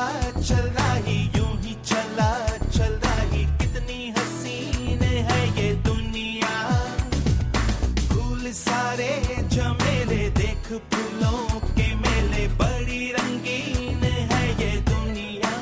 चला चल रहा ही यूं ही चला चल रहा ही कितनी हसीन है ये दुनिया फूल सारे झमेले देख फूलों के मेले बड़ी रंगीन है ये दुनिया।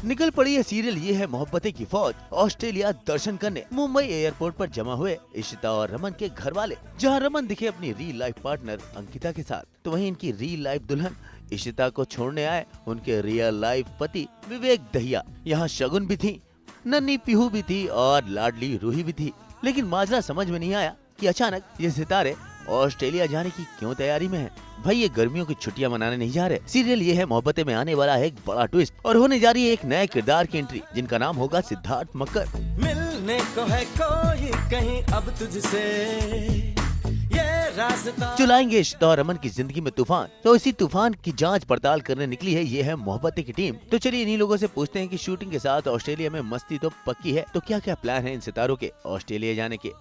निकल पड़ी है सीरियल ये है मोहब्बतें की फौज ऑस्ट्रेलिया दर्शन करने मुंबई एयरपोर्ट पर जमा हुए इशिता और रमन के घर वाले, जहां रमन दिखे अपनी रियल लाइफ पार्टनर अंकिता के साथ, तो वहीं इनकी रियल लाइफ दुल्हन इशिता को छोड़ने आए उनके रियल लाइफ पति विवेक दहिया। यहाँ शगुन भी थी, नन्ही पीहू भी थी और लाडली रूही भी थी। लेकिन माजरा समझ में नहीं आया कि अचानक ये सितारे ऑस्ट्रेलिया जाने की क्यों तैयारी में हैं। भाई ये गर्मियों की छुट्टियां मनाने नहीं जा रहे। सीरियल ये है मोहब्बतें में आने वाला है एक बड़ा ट्विस्ट और होने जा रही है एक नए किरदार की एंट्री जिनका नाम होगा सिद्धार्थ मक्कर। मिलने को है कोई कहीं अब तुझसे ये रास्ता चलाएंगे इशिता और रमन की जिंदगी में तूफान, तो इसी तूफान की जांच पड़ताल करने निकली है ये है मोहब्बतें की टीम। तो चलिए इन्हीं लोगों से पूछते हैं कि शूटिंग के साथ ऑस्ट्रेलिया में मस्ती तो पक्की है, तो क्या क्या प्लान है इन सितारों के ऑस्ट्रेलिया जाने के।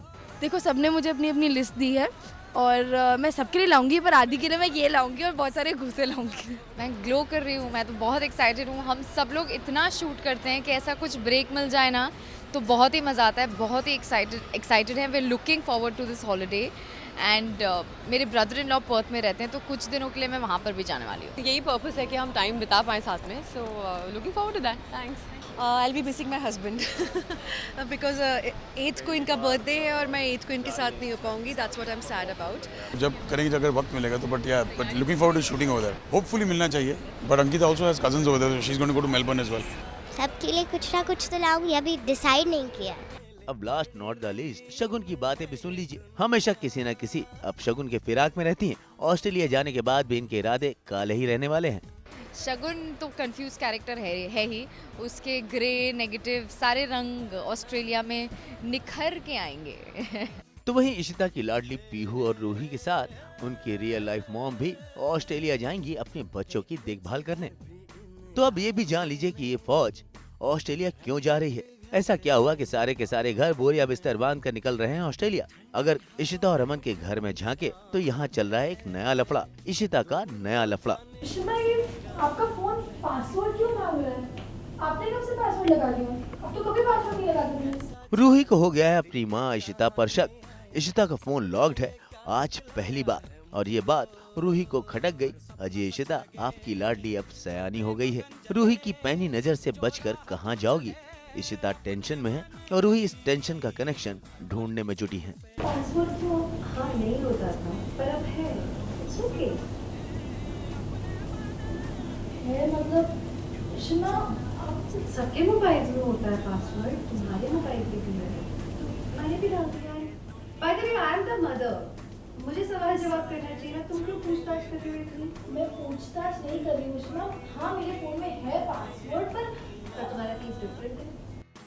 देखो सबने मुझे अपनी अपनी लिस्ट दी है और मैं सबके लिए लाऊंगी, पर आदि के लिए मैं ये लाऊंगी और बहुत सारे घूसे लाऊंगी। मैं ग्लो कर रही हूँ, मैं तो बहुत एक्साइटेड हूँ। हम सब लोग इतना शूट करते हैं कि ऐसा कुछ ब्रेक मिल जाए ना तो बहुत ही मज़ा आता है। बहुत ही एक्साइटेड हैं। We are looking forward to this holiday and मेरे ब्रदर इन लॉ पर्थ में रहते हैं तो कुछ दिनों के लिए मैं वहाँ पर भी जाने वाली हूँ। यही पर्पस है कि हम टाइम बिता पाएँ साथ में, so looking forward to that. Thanks. I'll be missing my husband because 8th को इनका बर्थडे है और मैं 8th को इनके साथ नहीं हो पाऊंगी। That's what I'm sad about. जब करेंगे अगर वक्त मिलेगा तो but looking forward to shooting over there. Hopefully मिलना चाहिए, but Ankita also has cousins over there, she is going to go to Melbourne as well. सबके लिए कुछ ना कुछ तो लाऊंगी, अभी डिसाइड नहीं किया। अब लास्ट नॉट द लीस्ट शगुन की बातें भी सुन लीजिए। हमेशा किसी न किसी अब शगुन के फिराक में रहती हैं। ऑस्ट्रेलिया जाने के बाद भी इनके इरादे काले ही रहने वाले हैं। शगुन तो कंफ्यूज कैरेक्टर है ही। उसके ग्रे नेगेटिव सारे रंग ऑस्ट्रेलिया में निखर के आएंगे। तो वहीं इशिता की लाडली पीहू और रूही के साथ उनकी रियल लाइफ मॉम भी ऑस्ट्रेलिया जाएंगी अपने बच्चों की देखभाल करने। तो अब ये भी जान लीजिए कि ये फौज ऑस्ट्रेलिया क्यों जा रही है। ऐसा क्या हुआ कि सारे के सारे घर बोरिया बिस्तर बांध कर निकल रहे हैं ऑस्ट्रेलिया। अगर इशिता और रमन के घर में झांके तो यहाँ चल रहा है एक नया लफड़ा, इशिता का नया लफड़ा। आपका फोन पासवर्ड क्यों मांग रहा है? आपने कब से पासवर्ड लगा लिया? अब तो कभी पासवर्ड नहीं लगाते थे। रूही को हो गया है अपनी माँ इशिता पर शक। इशिता का फोन लॉक्ड है आज पहली बार, और ये बात रूही को खटक गई। अजय इशिता आपकी लाडली अब सयानी हो गई है। रूही की पैनी नजर से बचकर कहाँ जाओगी। इशिता टेंशन में है और रूही इस टेंशन का कनेक्शन ढूंढने में जुटी है। पासवर्ड तो हाँ नहीं होता था, पर अब है। It's okay. है मतलब शिमा, आप सबके मोबाइल में होता है पासवर्ड, तुम्हारे मोबाइल पे भी है, तो मैंने भी डाल दिया है। By the way, I am the mother. मुझे सवाल जवाब करना चाहिए ना, तुम क्यों पूछताछ कर रही हो इतनी? मैं पूछताछ नहीं कर रही हूँ शिमा। हाँ मेरे फोन में है पासवर्ड, पर तुम्हारा केस डिफरेंट है।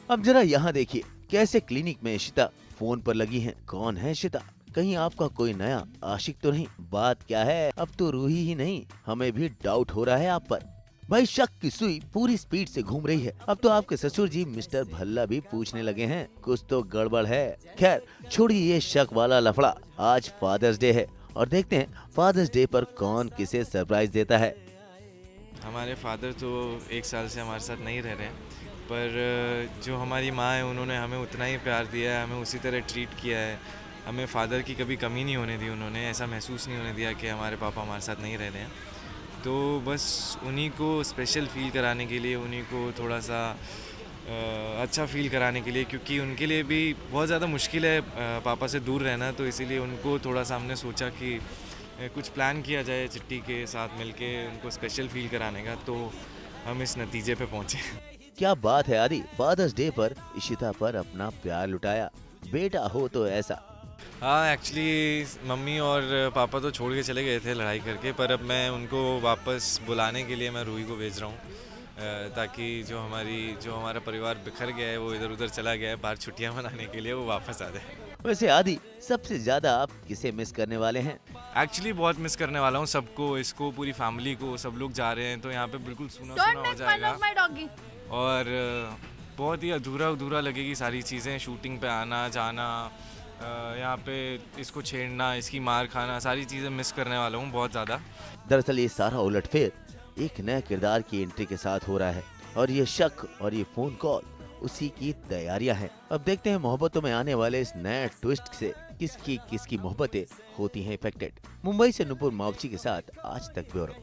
अब जरा यहाँ देखिए कैसे क्लिनिक में इशिता फोन पर लगी हैं। कौन है इशिता? कहीं आपका कोई नया आशिक तो नहीं? बात क्या है, अब तो रूही ही नहीं हमें भी डाउट हो रहा है आप पर। भाई शक की सुई पूरी स्पीड से घूम रही है। अब तो आपके ससुर जी मिस्टर भल्ला भी पूछने लगे हैं कुछ तो गड़बड़ है। खैर छोड़िए ये शक वाला लफड़ा। आज फादर्स डे है और देखते हैं फादर्स डे पर कौन किसे सरप्राइज देता है। हमारे फादर तो 1 साल से हमारे साथ नहीं रह रहे हैं, पर जो हमारी माँ है उन्होंने हमें उतना ही प्यार दिया है, हमें उसी तरह ट्रीट किया है। हमें फादर की कभी कमी नहीं होने दी उन्होंने, ऐसा महसूस नहीं होने दिया कि हमारे पापा हमारे साथ नहीं रह रहे हैं। तो बस उन्हीं को स्पेशल फील कराने के लिए, उन्हीं को थोड़ा सा अच्छा फील कराने के लिए, क्योंकि उनके लिए भी बहुत ज़्यादा मुश्किल है पापा से दूर रहना, तो इसीलिए उनको थोड़ा सा हमने सोचा कि कुछ प्लान किया जाए चिट्टी के साथ मिलके उनको स्पेशल फील कराने का, तो हम इस नतीजे पे पहुँचे। क्या बात है आदि, फादर्स डे पर इशिता पर अपना प्यार लुटाया। बेटा हो तो ऐसा। हाँ एक्चुअली मम्मी और पापा तो छोड़ के चले गए थे लड़ाई करके, पर अब मैं उनको वापस बुलाने के लिए मैं रूही को भेज रहा हूँ, ताकि जो हमारा परिवार बिखर गया है, वो इधर उधर चला गया है बाहर छुट्टियाँ मनाने के लिए, वो वापस आ जाए। वैसे आदि सबसे ज्यादा आप किसे मिस करने वाले हैं? एक्चुअली बहुत मिस करने वाला हूँ सबको, इसको पूरी फैमिली को। सब लोग जा रहे हैं तो यहाँ पे बिल्कुल सूना सूना हो जाएगा और बहुत ही अधूरा लगेगी सारी चीज़ें। शूटिंग पे आना जाना, यहाँ पे इसको छेड़ना, इसकी मार खाना, सारी चीज़ें मिस करने वाला हूँ बहुत ज़्यादा। दरअसल ये सारा उलटफेर एक नए किरदार की एंट्री के साथ हो रहा है और ये शक और ये फोन कॉल उसी की तैयारियां हैं। अब देखते हैं मोहब्बतों में आने वाले इस नए ट्विस्ट से किसकी मोहब्बतें होती हैं इफेक्टेड। मुंबई से नुपुर मावची के साथ आज तक ब्यूरो।